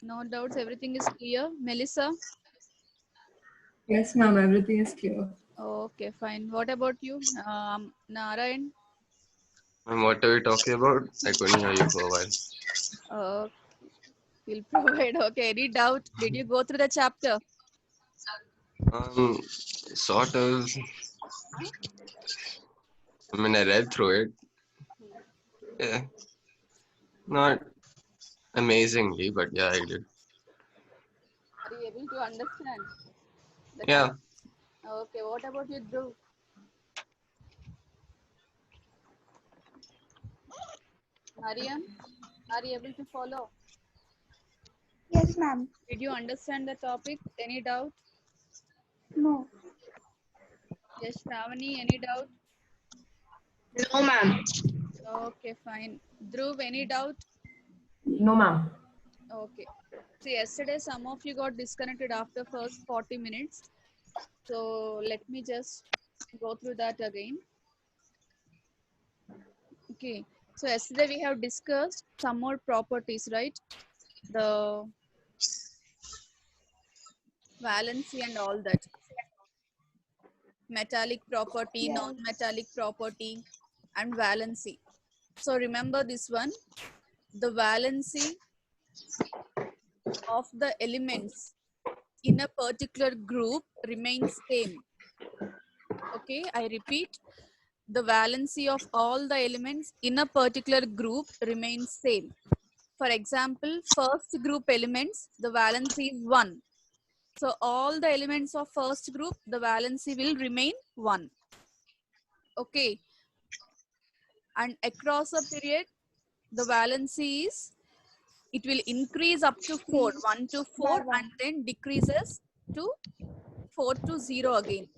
No doubts, everything is clear. Melissa? Yes, ma'am, everything is clear. Okay, fine. What about you, Narayan? And what are we talking about? I couldn't hear you for a while. Uh, we'll provide. Okay, any doubt? Did you go through the chapter? Sort of. I mean, I read through it. Yeah, not amazingly, but yeah, I did. Are you able to understand the Yeah. chapter? Okay, what about you, Dhruv? Mariam, are you able to follow? Yes, ma'am. Did you understand the topic? Any doubt? No. Yes, Shravani, any doubt? No, ma'am. Okay, fine. Dhruv, any doubt? No, ma'am. Okay. So yesterday some of you got disconnected after first 40 minutes. So let me just go through that again. Okay. So yesterday we have discussed some more properties, right? The valency and all that. Metallic property, Yes. non-metallic property, and valency. So remember this one. The valency of the elements in a particular group remains same. Okay, I repeat, the valency of all the elements in a particular group remains same. For example, first group elements, the valency is 1. So all the elements of first group, the valency will remain 1. Okay. And across a period, the valency is, it will increase up to 4, 1 to 4, and then decreases to 4 to 0 again.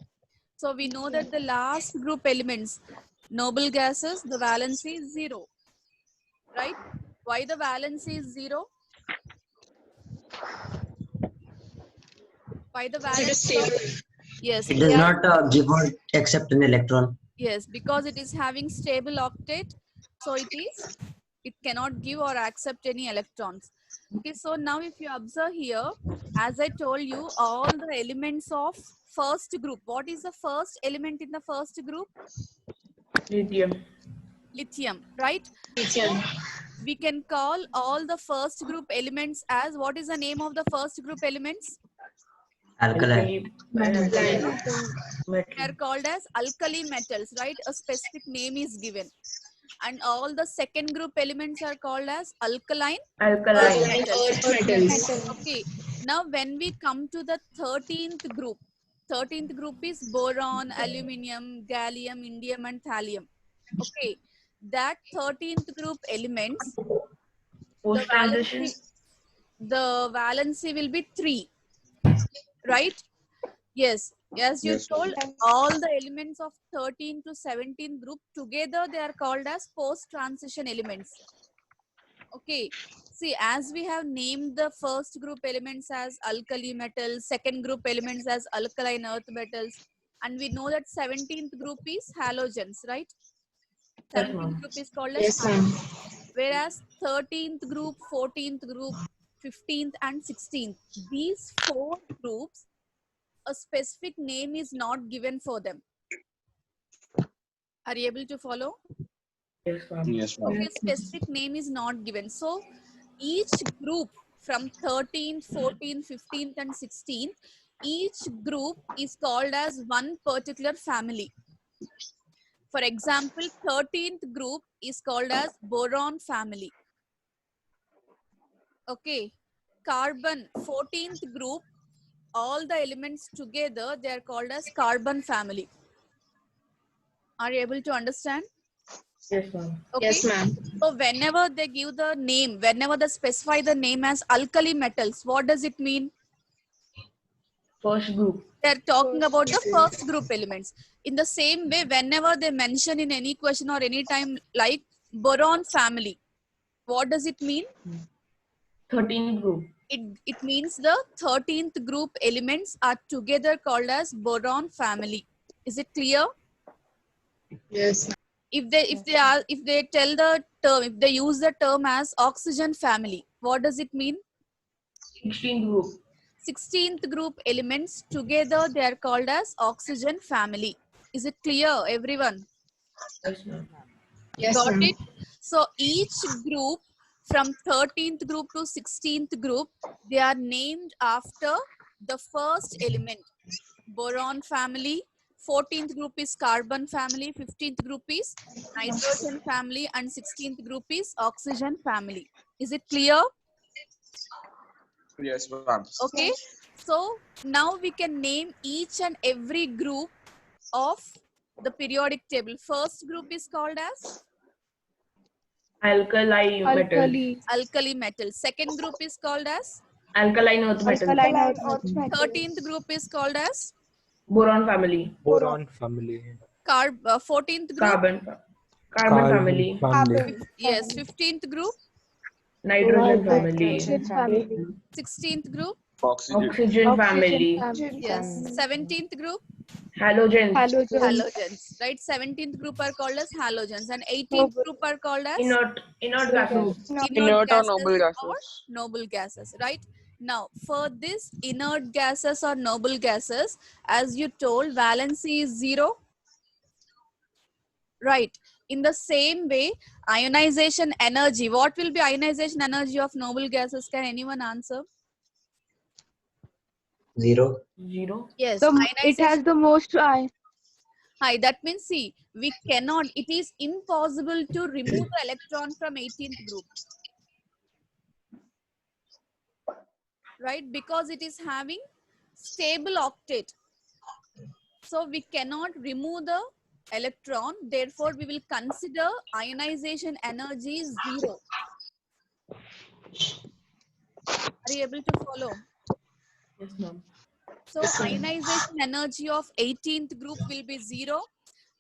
So we know that the last group elements, noble gases, the valency is 0. Right? Why the valency is 0? Why the valency of, yes, It they does are, not give or accept an electron. yes, because it is having stable octet, so it cannot give or accept any electrons. Okay, so now if you observe here, as I told you, all the elements of first group, what is the first element in the first group? Lithium. Lithium, right? So we can call all the first group elements as, what is the name of the first group elements? Alkali. They Metal. are called as alkali metals, right? A specific name is given. And all the second group elements are called as alkaline Alkaline. metals. Metal. Okay. Now when we come to the 13th group is boron, aluminium, gallium, indium, and thallium. Okay. That 13th group elements, the Post transition. valency will be 3, right? Yes, as you Yes, told, all the elements of 13 to 17 group together, they are called as post-transition elements. Okay, see, as we have named the first group elements as alkali metals, second group elements as alkaline earth metals, and we know that 17th group is halogens, right? Yes, 17th ma'am. group is called as halogens. Whereas 13th group, 14th group, 15th and 16th, these 4 groups, a specific name is not given for them. Are you able to follow? Yes, ma'am. Yes, ma'am. Okay, specific name is not given. So each group from 13th, 14th, 15th and 16th, each group is called as one particular family. For example, 13th group is called as boron family. Okay, carbon, 14th group, all the elements together, they are called as carbon family. Are you able to understand? Yes, ma'am. Okay. Yes, ma'am. So whenever they give the name, whenever they specify the name as alkali metals, what does it mean? First group. They're talking about the first group elements. In the same way, whenever they mention in any question or any time like boron family, what does it mean? 13th group. It means the 13th group elements are together called as boron family. Is it clear? Yes. If they tell the term, if they use the term as oxygen family, what does it mean? 16th group. 16th group elements together, they are called as oxygen family. Is it clear, everyone? Yes, ma'am. Yes, Got ma'am. it? So each group from 13th group to 16th group, they are named after the first element. Boron family, 14th group is carbon family, 15th group is nitrogen family, and 16th group is oxygen family. Is it clear? Yes, ma'am. Okay. So now we can name each and every group of the periodic table. First group is called as Alkali metals. alkali metal. Second group is called as Alkaline earth metals. Alkaline earth metals. 13th group is called as Boron family. Boron family. 14th group. Carbon family. Carbon. Yes. 15th group. Nitrogen family. 16th group. Oxygen. Oxygen family. Yes. 17th group. Halogens. Halogens. Right. 17th group are called as halogens, and 18th group are called as Inert gases. inert gases or noble gases. Right. Now, for this inert gases or noble gases, as you told, valency is 0. Right. In the same way, ionization energy. What will be ionization energy of noble gases? Can anyone answer? 0. 0. Yes. It has the most ion. Hi, that means, see, we cannot, it is impossible to remove the electron from 18th group. Right? Because it is having stable octet. So we cannot remove the electron. Therefore, we will consider ionization energy is 0. Are you able to follow? Yes, ma'am. So ionization energy of 18th group will be 0.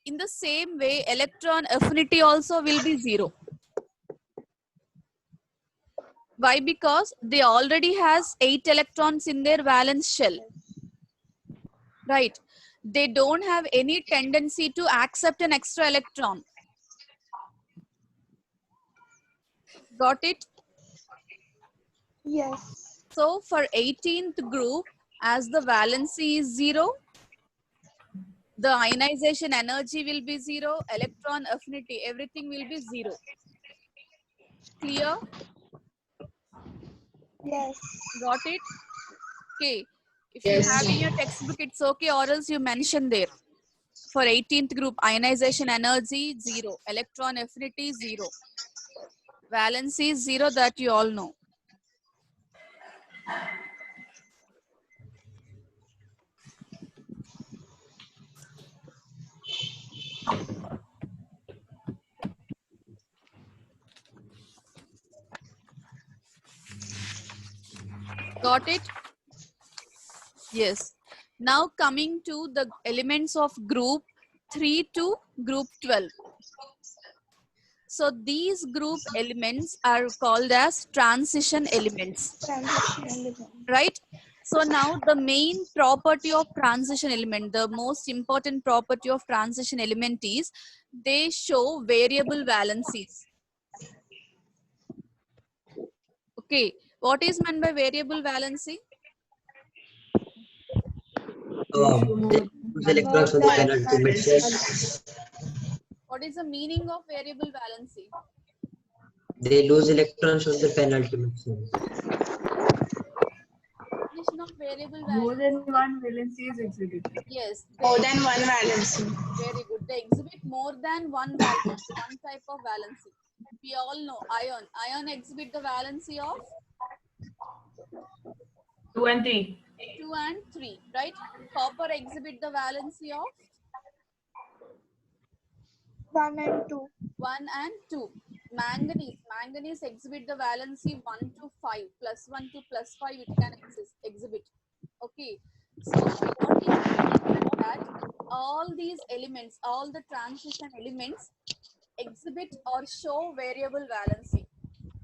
In the same way, electron affinity also will be 0. Why? Because they already has 8 electrons in their valence shell. Right. They don't have any tendency to accept an extra electron. Got it? Yes. So for 18th group, as the valency is 0, the ionization energy will be 0, electron affinity, everything will be 0. Clear? Yes. Got it? Okay. If Yes. you have in your textbook, it's okay, or else you mention there. For 18th group, ionization energy 0, electron affinity 0, valency is 0, that you all know. Got it? Yes. Now coming to the elements of group 3 to group 12. So these group elements are called as transition elements, Transition element. right? So now the main property of transition element, the most important property of transition element is they show variable valencies. Okay, what is meant by variable valency? They use electrons on the penultimate shell. What is the meaning of variable valency? They lose electrons on the penultimate shell. Definition of variable More valency. than one valency is exhibited. Yes. More than one valency. Very good. They exhibit more than one valency, one type of valency. We all know ion. Ion exhibit the valency of 2 and 3. 2 and 3, right? Copper exhibit the valency of 1 and 2. 1 and 2. Manganese exhibit the valency 1 to 5. Plus 1 to plus 5 it can exhibit. Okay. So what is that? All these elements, all the transition elements exhibit or show variable valency.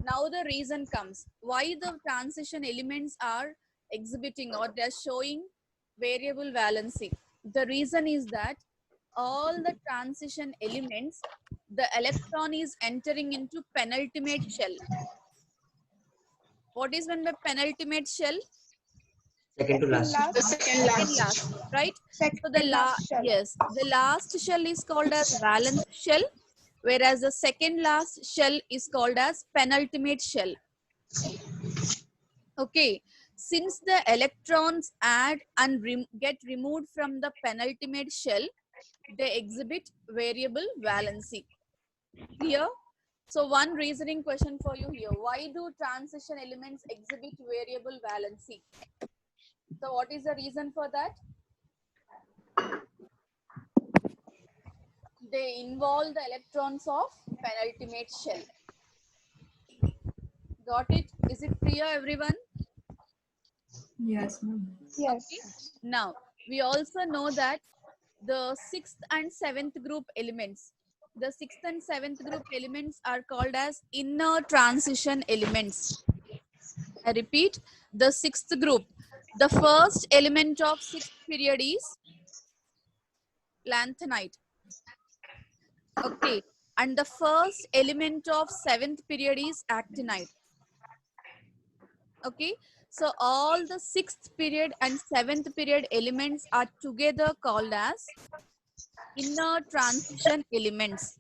Now the reason comes why the transition elements are exhibiting or they're showing variable valency. The reason is that all the transition elements the electron is entering into penultimate shell. What is when the penultimate shell? Second to last. The second Second last. last, right? Second So the last shell. yes, the last shell is called as valence shell, whereas the second last shell is called as penultimate shell. Okay, since the electrons add and get removed from the penultimate shell, they exhibit variable valency. Clear? So one reasoning question for you here. Why do transition elements exhibit variable valency? So what is the reason for that? They involve the electrons of penultimate shell. Got it? Is it clear, everyone? Yes, ma'am. Yes. Now, we also know that the 6th and 7th group elements, the 6th and 7th group elements are called as inner transition elements. I repeat, the 6th group. The first element of 6th period is lanthanide. Okay. And the first element of 7th period is actinide. Okay. So all the 6th period and 7th period elements are together called as inner transition elements.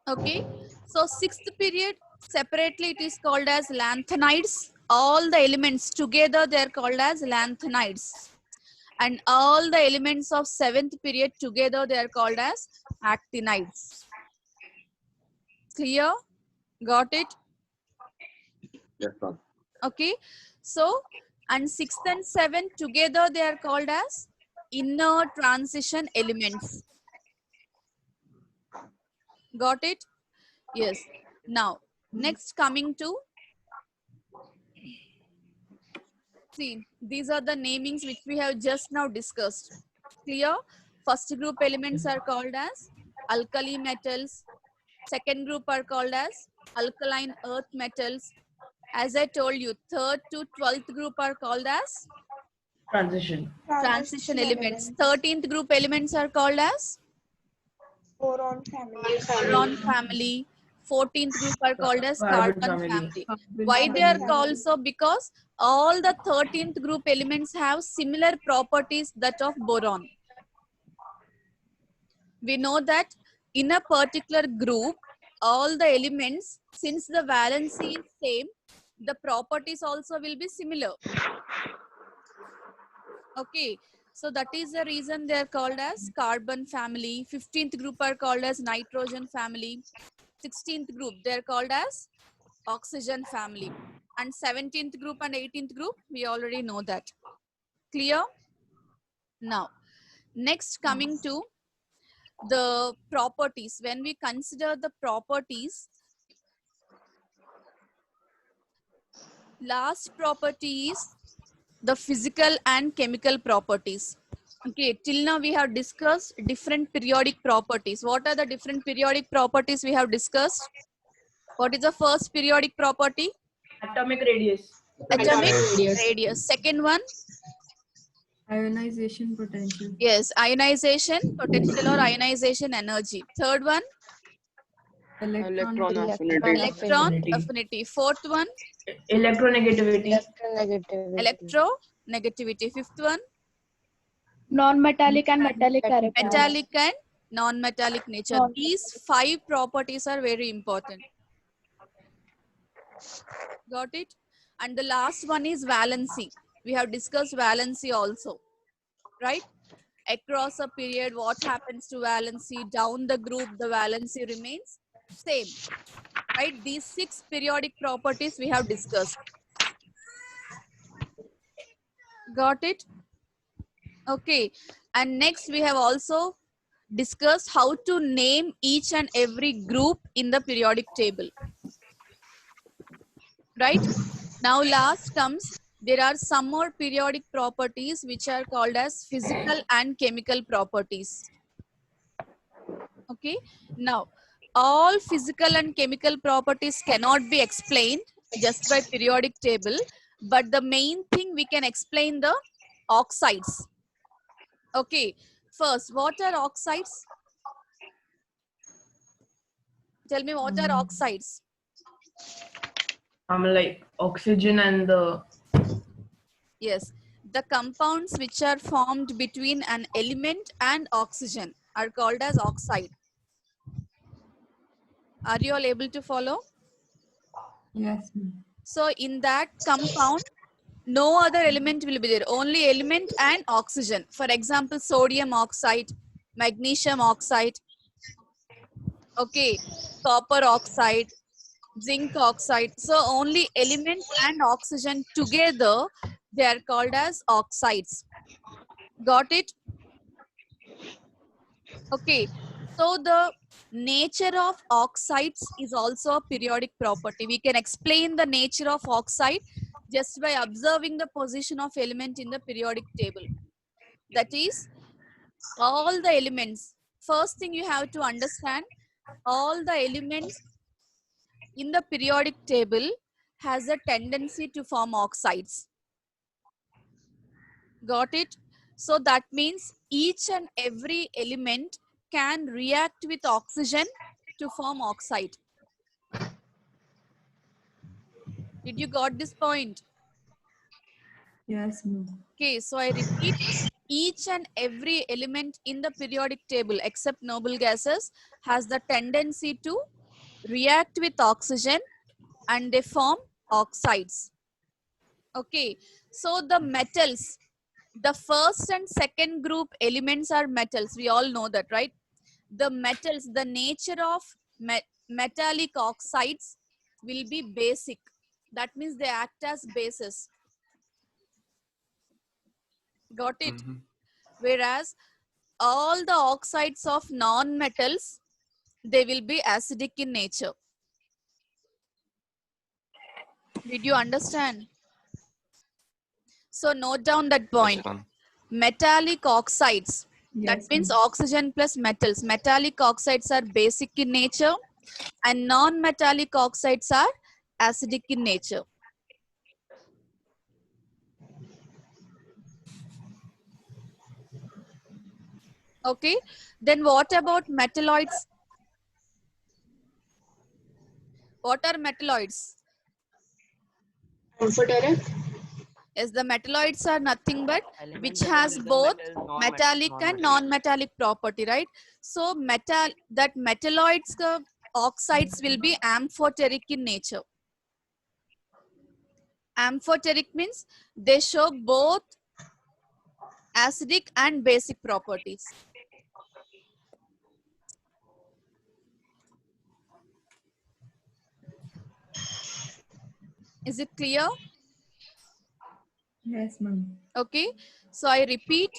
Okay. So 6th period separately it is called as lanthanides. All the elements together they are called as lanthanides. And all the elements of 7th period together they are called as actinides. Clear? Got it? Yes, ma'am. Okay. So, and 6th and 7th together they are called as inner transition elements. Got it? Yes. Now, next coming to, see, these are the namings which we have just now discussed. Clear? First group elements are called as alkali metals. Second group are called as alkaline earth metals. As I told you, 3rd to 12th group are called as Transition. transition elements. 13th group elements are called as Boron family. boron family. 14th group are called as Carbon carbon family. family. Why they are called so? Because all the 13th group elements have similar properties that of boron. We know that in a particular group, all the elements, since the valency is same, the properties also will be similar. Okay, so that is the reason they are called as carbon family. 15th group are called as nitrogen family. 16th group they are called as oxygen family. And 17th group and 18th group we already know that. Clear? Now, next coming to the properties. When we consider the properties, last property is the physical and chemical properties. Okay, till now we have discussed different periodic properties. What are the different periodic properties we have discussed? What is the first periodic property? Atomic radius. Atomic radius. Second one? Ionization potential. Yes, ionization potential or ionization energy. Third one? Electron Electron affinity. Fourth one? Electronegativity. Electronegativity. Fifth one? Non-metallic and metallic character. Metallic and non-metallic nature. These 5 properties are very important. Got it? And the last one is valency. We have discussed valency also, right? Across a period, what happens to valency? Down the group, the valency remains same, right? These 6 periodic properties we have discussed. Got it? Okay. And next we have also discussed how to name each and every group in the periodic table. Right? Now last comes, there are some more periodic properties which are called as physical and chemical properties. Okay. Now, all physical and chemical properties cannot be explained just by periodic table, but the main thing we can explain the oxides. Okay. First, what are oxides? Tell me what are oxides? Like oxygen and the Yes, the compounds which are formed between an element and oxygen are called as oxide. Are you all able to follow? Yes, ma'am. So in that compound, no other element will be there, only element and oxygen. For example, sodium oxide, magnesium oxide, okay, copper oxide, zinc oxide. So only element and oxygen together, they are called as oxides. Got it? Okay. So the nature of oxides is also a periodic property. We can explain the nature of oxide just by observing the position of element in the periodic table. That is, all the elements. First thing you have to understand, all the elements in the periodic table has a tendency to form oxides. Got it? So that means each and every element can react with oxygen to form oxide. Did you got this point? Yes, ma'am. Okay, so I repeat, each and every element in the periodic table except noble gases has the tendency to react with oxygen and they form oxides. Okay, so the metals, the first and second group elements are metals. We all know that, right? The metals, the nature of metallic oxides will be basic. That means they act as bases. Got it? Mhm. Whereas all the oxides of non-metals, they will be acidic in nature. Did you understand? So note down that point. Yes, ma'am. Metallic oxides, that Yes, means ma'am. oxygen plus metals. Metallic oxides are basic in nature and non-metallic oxides are acidic in nature. Okay, then what about metalloids? What are metalloids? Amphoteric. Yes, the metalloids are nothing but Element which that has is a both metal, metallic and non-metallic property, right? So that metalloids oxides will be amphoteric in nature. Amphoteric means they show both acidic and basic properties. Is it clear? Yes, ma'am. Okay, so I repeat,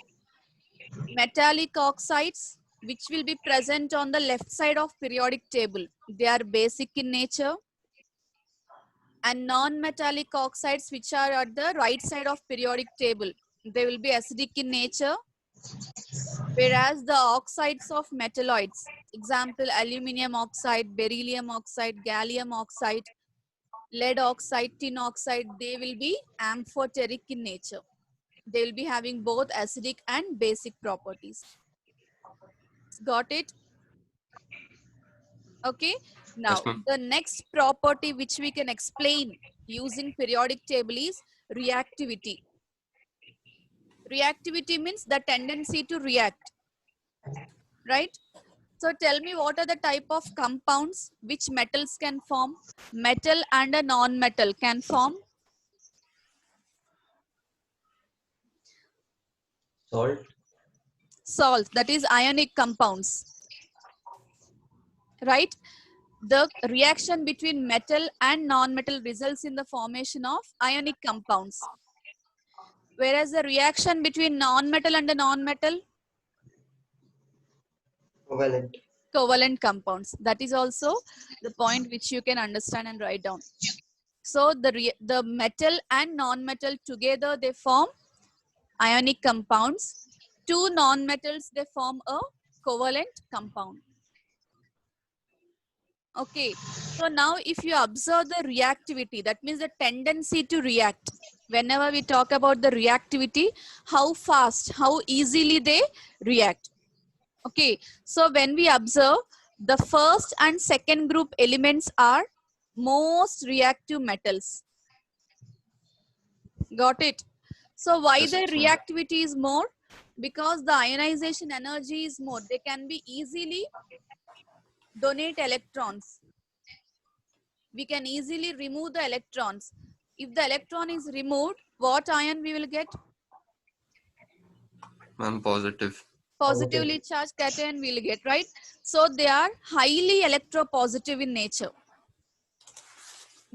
metallic oxides which will be present on the left side of periodic table, they are basic in nature, and non-metallic oxides which are at the right side of periodic table, they will be acidic in nature. Whereas the oxides of metalloids, example aluminum oxide, beryllium oxide, gallium oxide, lead oxide, tin oxide, they will be amphoteric in nature. They will be having both acidic and basic properties. Got it? Okay. Now, Yes, ma'am. the next property which we can explain using periodic table is reactivity. Reactivity means the tendency to react, right? So tell me, what are the type of compounds which metals can form? Metal and a non-metal can form. Salt. Salt, that is ionic compounds, right? The reaction between metal and non-metal results in the formation of ionic compounds. Whereas the reaction between non-metal and a non-metal, Covalent. covalent compounds. That is also the point which you can understand and write down. So the metal and non-metal together, they form ionic compounds. Two non-metals, they form a covalent compound. Okay, so now if you observe the reactivity, that means the tendency to react. Whenever we talk about the reactivity, how fast, how easily they react. Okay, so when we observe the first and second group elements are most reactive metals. Got it? So why Yes, the ma'am. reactivity is more? Because the ionization energy is more. They can be easily donate electrons. We can easily remove the electrons. If the electron is removed, what ion we will get? I'm positive. Positively charged cation we will get, right? So they are highly electropositive in nature.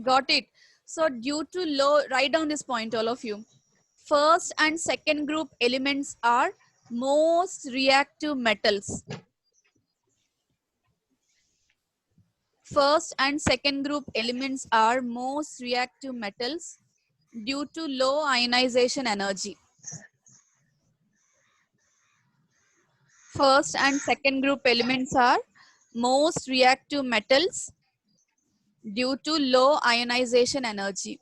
Got it? So due to low, write down this point, all of you. First and second group elements are most reactive metals. First and second group elements are most reactive metals due to low ionization energy. First and second group elements are most reactive metals due to low ionization energy.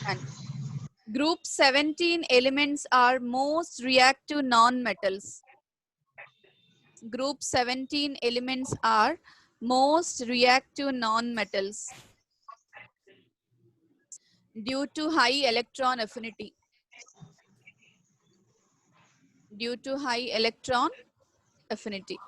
And group 17 elements are most reactive non-metals. Group 17 elements are most reactive non-metals due to high electron affinity. Due to high electron affinity.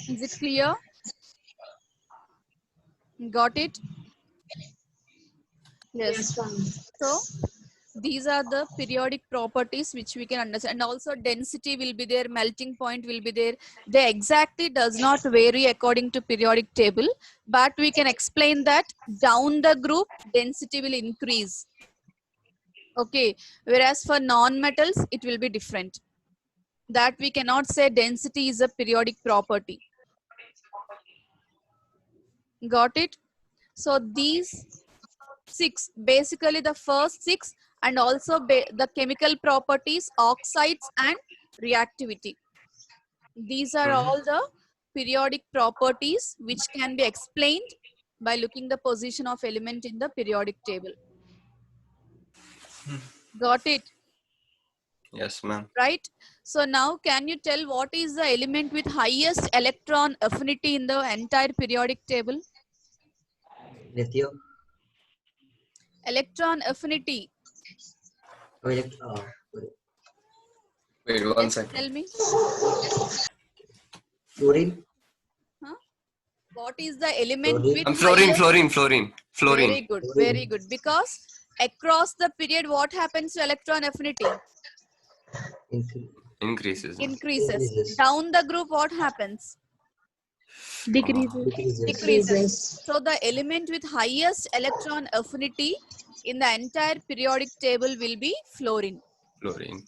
Is it clear? Got it? Yes. So these are the periodic properties which we can understand. And also density will be there, melting point will be there. They exactly does not vary according to periodic table, but we can explain that down the group density will increase. Okay, whereas for non-metals it will be different. That we cannot say density is a periodic property. Got it? So these 6, basically the first 6, and also the chemical properties, oxides and reactivity. These are all the periodic properties which can be explained by looking the position of element in the periodic table. Got it? Yes, ma'am. Right? So now can you tell what is the element with highest electron affinity in the entire periodic table? Lithium. Electron affinity. Sorry. Wait, one Yes, second. tell me. Fluorine. Huh? What is the element with Fluorine, highest- fluorine. Very good, very good. Because across the period, what happens to electron affinity? Increases. Increases. Down the group, what happens? Decreases. So the element with highest electron affinity in the entire periodic table will be fluorine. Fluorine.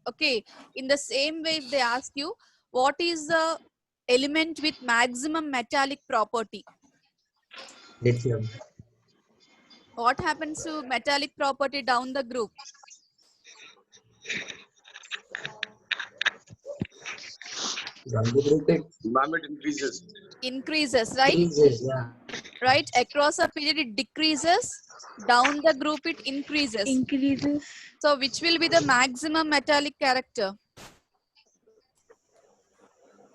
Okay. In the same way, if they ask you, what is the element with maximum metallic property? Lithium. What happens to metallic property down the group? Down the group it It increases. Increases, right? increases, yeah. Right? Across a period, it decreases. Down the group, it increases. So, which will be the maximum metallic character?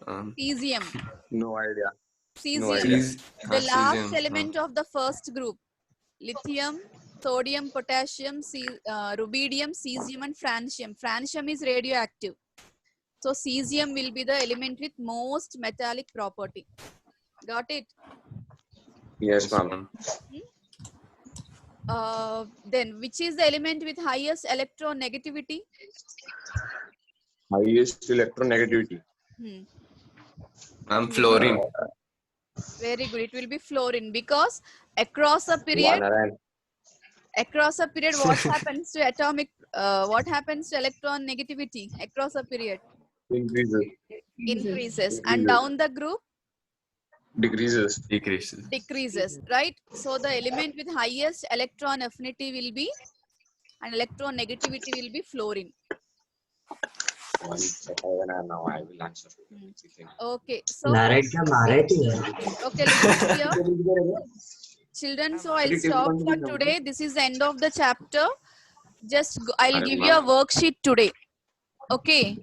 Cesium. No idea. Cesium. The last Cesium, element of the first group. Lithium, sodium, potassium, rubidium, cesium and francium. Francium is radioactive. So cesium will be the element with most metallic property. Got it? Yes, ma'am. Then which is the element with highest electronegativity? Highest electronegativity. Fluorine. Very good. It will be fluorine because across a period, what happens to atomic? What happens to electron negativity across a period? Increases. And down the group? Decreases. Decreases, right? So the element with highest electron affinity will be and electronegativity will be fluorine. Now I will answer. Okay, so Narayan क्या मारा है तू? okay, listen here. Children, so I'll stop for today. This is the end of the chapter. Just I'll give you a worksheet today. Okay.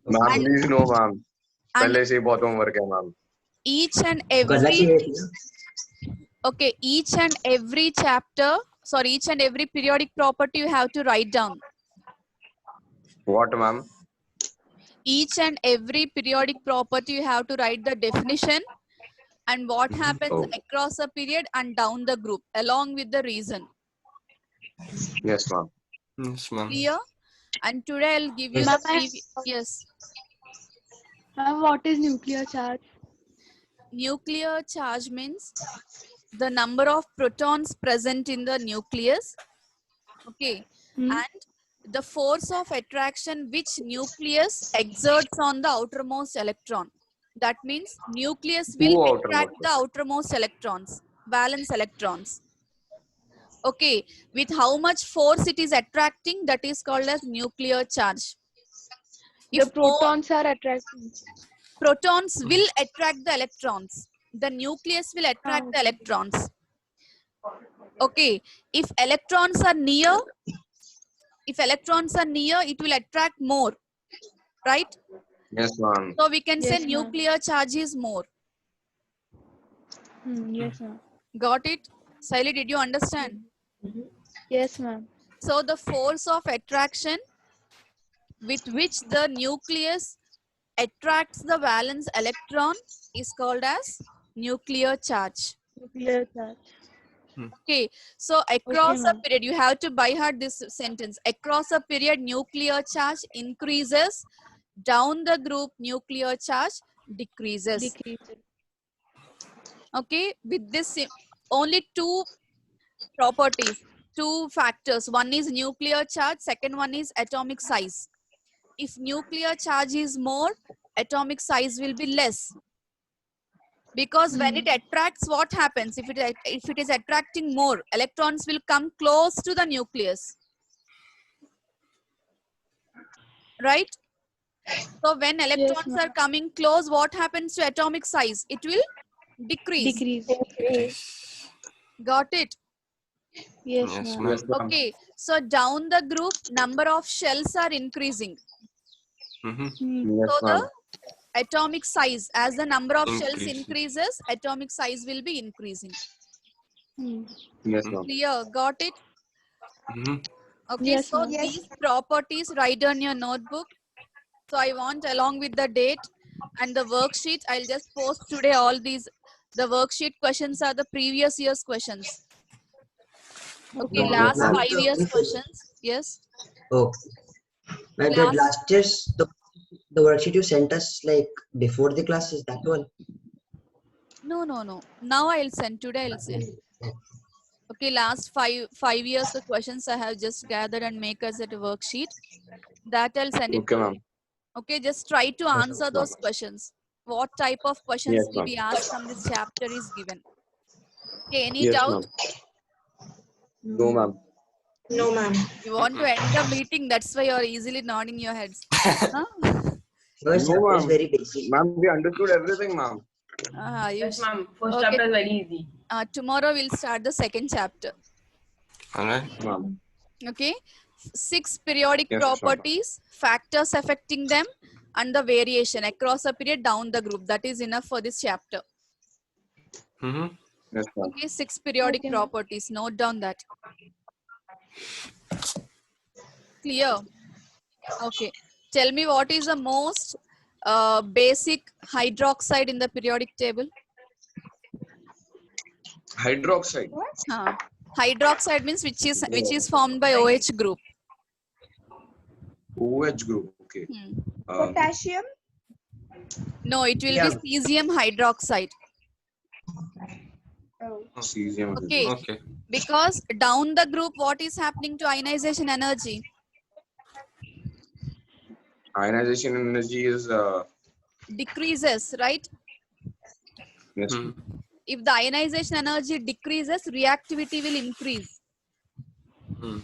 Ma'am, And- please no, ma'am. And पहले से ही बहुत homework है, ma'am. each and करना every चाहिए थी ना? okay, each and every chapter, sorry, each and every periodic property you have to write down. What, ma'am? Each and every periodic property you have to write the definition and what happens Oh. across a period and down the group along with the reason. Yes, ma'am. Yes, ma'am. Clear? And today I'll give you Yes. the previous. Yes. What is nuclear charge? Nuclear charge means the number of protons present in the nucleus. Okay. Hmm. And the force of attraction which nucleus exerts on the outermost electron. That means nucleus will Two attract outermost. the outermost electrons, valence electrons. Okay, with how much force it is attracting, that is called as nuclear charge. The If more protons are attracting. protons will attract the electrons, the nucleus will attract the okay. electrons. Okay, if electrons are near, it will attract more, right? Yes, ma'am. So we can say Yes, ma'am. nuclear charge is more. Yes, ma'am. Got it? Sally, did you understand? Yes, ma'am. So the force of attraction with which the nucleus attracts the valence electron is called as nuclear charge. Nuclear charge. Okay, so across a ma'am. period, you have to by heart this sentence. Across a period, nuclear charge increases. Down the group, nuclear charge decreases. Decreases. Okay, with this only two properties, two factors. One is nuclear charge, second one is atomic size. If nuclear charge is more, atomic size will be less. Because when it attracts, what happens? If it is attracting more, electrons will come close to the nucleus. Right? So when electrons ma'am. are coming close, what happens to atomic size? It will decrease. Decrease. Got it? Yes, Yes, ma'am. ma'am. Yes, ma'am. Okay. So down the group, number of shells are increasing. Mm-hmm. Yes, So ma'am. the atomic size, as the number of shells Increasing. increases, atomic size will be increasing. Yes, ma'am. Clear? Got it? Mm-hmm. Okay, Yes, so ma'am. these properties write on your notebook. So I want along with the date and the worksheet, I'll just post today all these. The worksheet questions are the previous year's questions. Okay, Okay, last ma'am. 5 years Okay. questions. Yes. Okay. But the Last- last year's the worksheet you sent us like before the class is that one? No. Now I'll send. Today I'll send. Okay, last five years the questions I have just gathered and make us at a worksheet. That I'll send it. Okay, ma'am. Okay, just try to answer those questions. What type of questions Yes, will ma'am. be asked from this chapter is given. Okay, any Yes, doubt? ma'am. No, ma'am. No, ma'am. You want to end the meeting, that's why you're easily nodding your heads. Huh? First No, chapter is ma'am. very basic. Ma'am, we understood everything, ma'am. Yes, ma'am. First Okay. chapter is very easy. Tomorrow we'll start the second chapter. All right. Ma'am. Okay, 6 periodic Yes, sure. properties, factors affecting them, and the variation across a period down the group. That is enough for this chapter. Mm-hmm. Yes, ma'am. Okay, 6 periodic Okay. properties. Note down that. Clear? Okay. Tell me what is the most basic hydroxide in the periodic table? Hydroxide. Huh. Hydroxide means which is formed by OH group. OH group. Okay. Potassium. No, it will Yeah. be cesium hydroxide. Oh. Cesium. Okay. Okay. Because down the group, what is happening to ionization energy? Ionization energy is Decreases, right? yes. Hmm. If the ionization energy decreases, reactivity will increase. Hmm.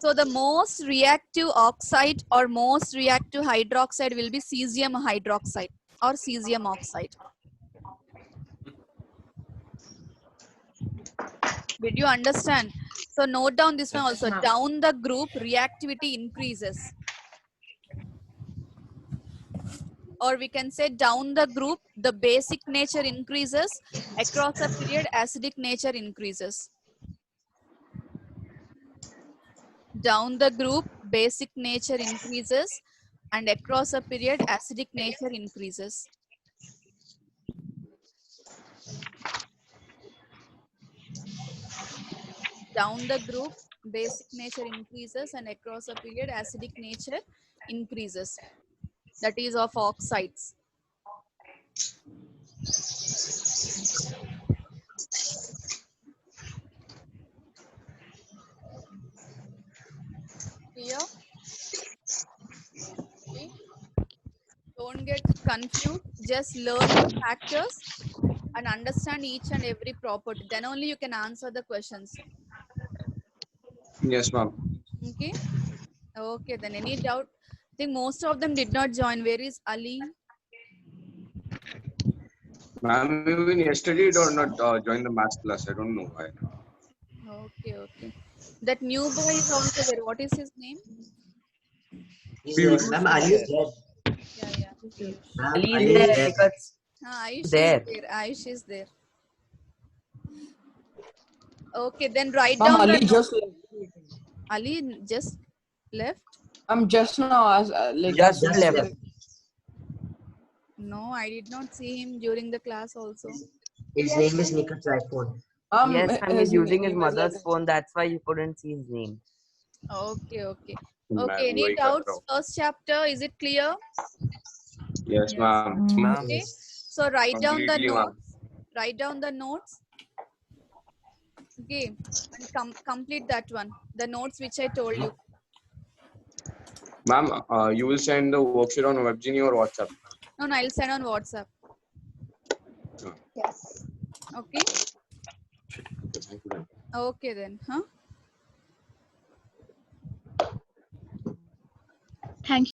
So the most reactive oxide or most reactive hydroxide will be cesium hydroxide or cesium oxide. Did you understand? So note down this one also. Down the group, reactivity increases. Or we can say down the group, the basic nature increases. Across a period, acidic nature increases. Down the group, basic nature increases. And across a period, acidic nature increases. Down the group, basic nature increases, and across a period, acidic nature increases. That is of oxides. Clear? Okay. Don't get confused. Just learn the factors and understand each and every property. Then only you can answer the questions. Yes, ma'am. Okay. Okay. Then any doubt? I think most of them did not join. Where is Ali? Ma'am, even yesterday did not join the math class. I don't know why. Okay. Okay. That new boy is also there. What is his name? Ma'am, Ali is there. Yeah. Yeah. Ma'am, Ali Ali is is there there. because Ayush is there. there. Ayush is there. Okay. Then write Ma'am, down the Ali note. just left. Ali just left. I'm just now as Just Just left. left. No, I did not see him during the class also. His name is Nikhil's iPhone. Yes, and he's using his name is mother's phone. That's why you couldn't see his name. Okay. Okay. Ma'am, Okay. Any वही कर रहा doubts? हूँ. First chapter, is it clear? Yes, ma'am. Okay. So write down the Completely, ma'am. notes. Write down the notes. Okay. And complete that one. The notes which I told you. Ma'am, you will send the worksheet on WebGenie or WhatsApp. No, I'll send on WhatsApp. Yes. Okay. Thank you, ma'am. Okay then. Huh? Thank you.